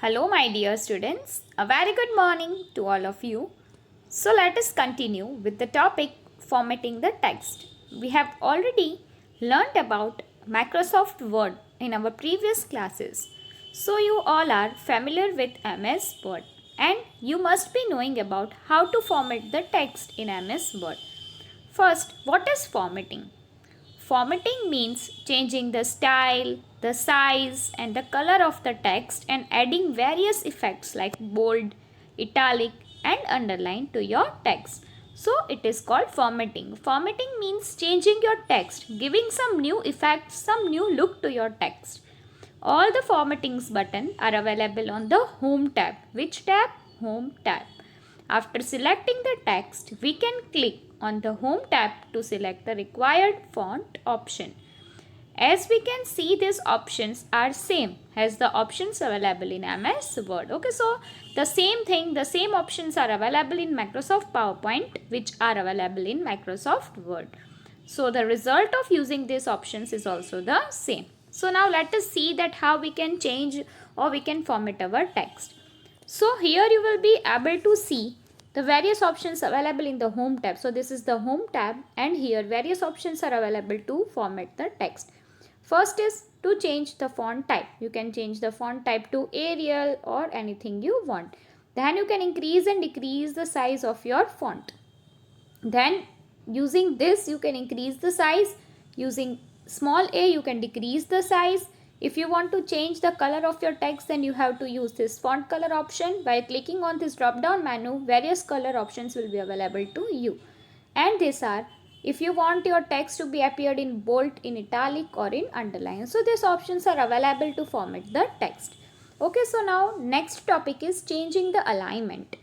Hello, my dear students. A very good morning to all of you. So, let us continue with the topic formatting the text. We have already learned about Microsoft Word in our previous classes. So, you all are familiar with MS Word and you must be knowing about how to format the text in MS Word. First, what is formatting? Formatting means changing the style, the size, and the color of the text and adding various effects like bold, italic, and underline to your text. So, it is called formatting. Formatting means changing your text, giving some new effects, some new look to your text. All the formattings button are available on the Home tab. Which tab? Home tab. After selecting the text, we can click on the Home tab to select the required font option. As we can see, these options are same as the options available in MS Word. Okay, so the same thing, the same options are available in Microsoft PowerPoint, which are available in Microsoft Word. So the result of using these options is also the same. So now let us see that how we can change or we can format our text. So here you will be able to see the various options available in the Home tab. So this is the Home tab and here various options are available to format the text. First is to change the font type. You can change the font type to Arial or anything you want. Then you can increase and decrease the size of your font. Then using this you can increase the size. Using small a you can decrease the size. If you want to change the color of your text, then you have to use this font color option. By clicking on this drop down menu, various color options will be available to you. And these are if you want your text to be appeared in bold, in italic or in underline. So these options are available to format the text. Okay, so now next topic is changing the alignment.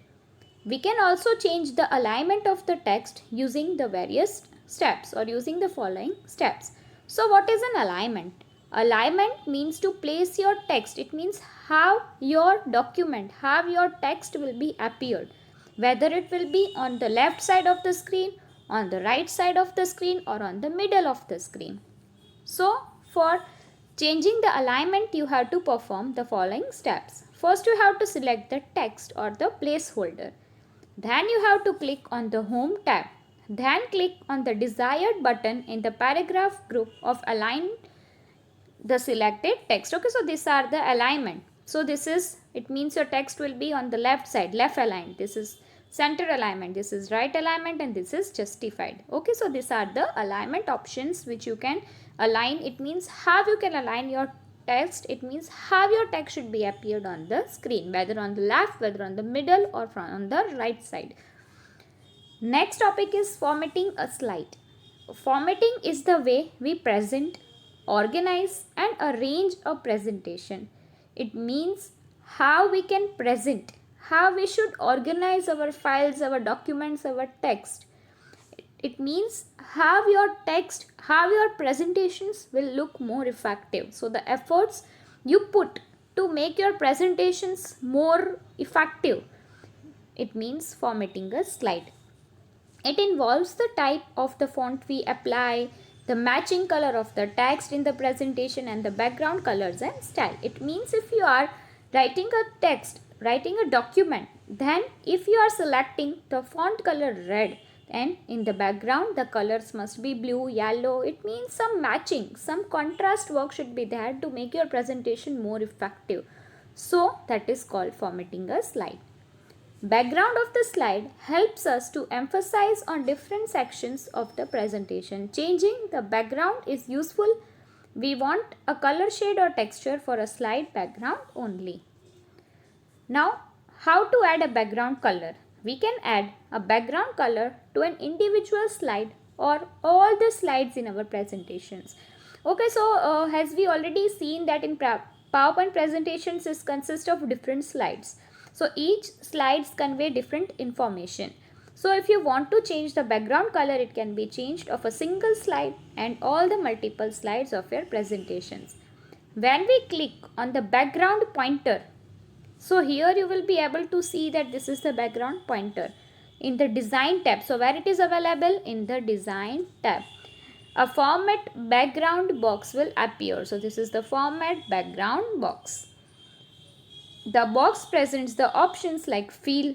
We can also change the alignment of the text using the various steps or using the following steps. So what is an alignment? Alignment means to place your text. It means how your document, how your text will be appeared. Whether it will be on the left side of the screen, on the right side of the screen or on the middle of the screen. So for changing the alignment, you have to perform the following steps. First, you have to select the text or the placeholder. Then you have to click on the Home tab. Then click on the desired button in the paragraph group of align the selected text. Okay, so these are the alignment. So this is, it means your text will be on the left side, left aligned. This is center alignment, this is right alignment, and this is justified. Okay, so these are the alignment options which you can align. It means how you can align your text. It means how your text should be appeared on the screen, whether on the left, whether on the middle or on the right side. Next topic is formatting a slide. Formatting is the way we present, organize and arrange a presentation. It means how we can present, how we should organize our files, our documents, our text. It means how your text, how your presentations will look more effective. So the efforts you put to make your presentations more effective, it means formatting a slide. It involves the type of the font we apply, the matching color of the text in the presentation and the background colors and style. It means if you are writing a text, writing a document, then if you are selecting the font color red and in the background the colors must be blue, yellow, it means some matching, some contrast work should be there to make your presentation more effective. So that is called formatting a slide. Background of the slide helps us to emphasize on different sections of the presentation. Changing the background is useful. We want a color shade or texture for a slide background only. Now, how to add a background color? We can add a background color to an individual slide or all the slides in our presentations. Okay, so as we already seen that in PowerPoint presentations is consist of different slides. So each slides convey different information. So if you want to change the background color, it can be changed of a single slide and all the multiple slides of your presentations. When we click on the background pointer, so here you will be able to see that this is the background pointer in the design tab. So where it is available? In the design tab. A format background box will appear. So this is the format background box. The box presents the options like fill,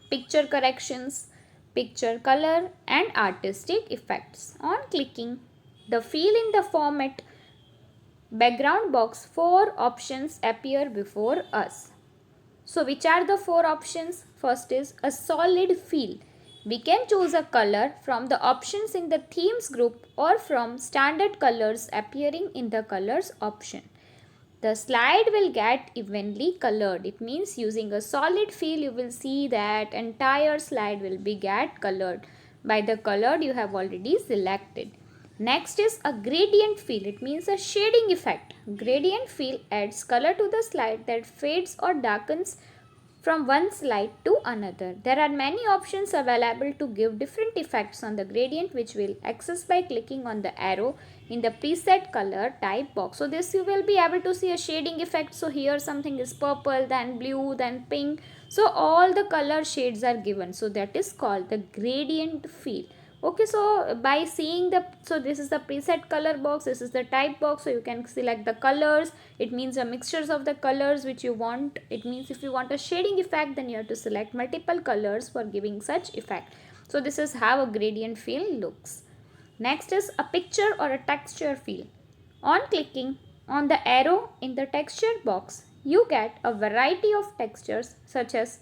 picture corrections, picture color, and artistic effects. On clicking the fill in the format background box, 4 options appear before us. So which are the 4 options? First is a solid fill. We can choose a color from the options in the themes group or from standard colors appearing in the colors option. The slide will get evenly colored. It means using a solid fill you will see that entire slide will be get colored by the color you have already selected. Next is a gradient fill. It means a shading effect. Gradient fill adds color to the slide that fades or darkens from one slide to another. There are many options available to give different effects on the gradient, which we'll access by clicking on the arrow in the preset color type box. So this you will be able to see a shading effect. So here something is purple, then blue, then pink. So all the color shades are given. So that is called the gradient fill. Okay, so by seeing so this is the preset color box, this is the type box, so you can select the colors. It means a mixtures of the colors which you want. It means if you want a shading effect, then you have to select multiple colors for giving such effect. So this is how a gradient fill looks. Next is a picture or a texture fill. On clicking on the arrow in the texture box, you get a variety of textures such as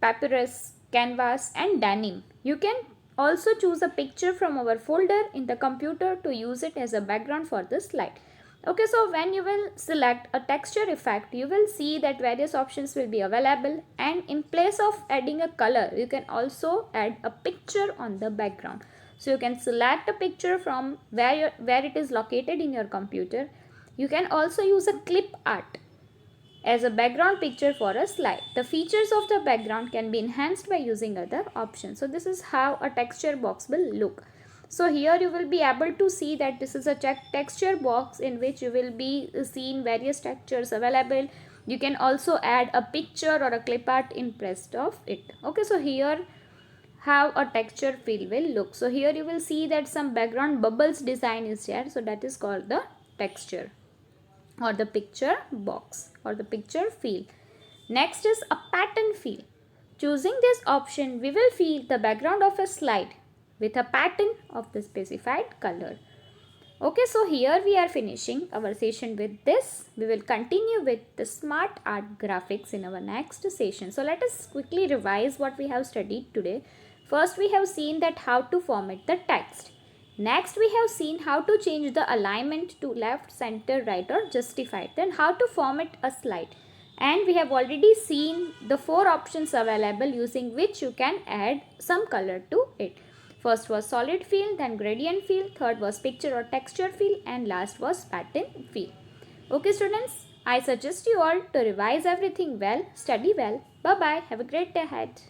papyrus, canvas, and denim. You can also choose a picture from our folder in the computer to use it as a background for the slide. Okay, so when you will select a texture effect, you will see that various options will be available, and in place of adding a color, you can also add a picture on the background. So you can select a picture from where it is located in your computer. You can also use a clip art as a background picture for a slide. The features of the background can be enhanced by using other options. So this is how a texture box will look. So here you will be able to see that this is a texture box in which you will be seeing various textures available. You can also add a picture or a clip art in place of it. Okay, so here how a texture fill will look. So here you will see that some background bubbles design is there. So that is called the texture or the picture box or the picture fill. Next is a pattern fill. Choosing this option, we will fill the background of a slide with a pattern of the specified color. Okay, so here we are finishing our session with this. We will continue with the smart art graphics in our next session. So let us quickly revise what we have studied today. First, we have seen that how to format the text. Next, we have seen how to change the alignment to left, center, right or justified. Then how to format a slide. And we have already seen the 4 options available using which you can add some color to it. First was solid fill, then gradient fill, third was picture or texture fill, and last was pattern fill. Okay students, I suggest you all to revise everything well, study well. Bye bye. Have a great day ahead.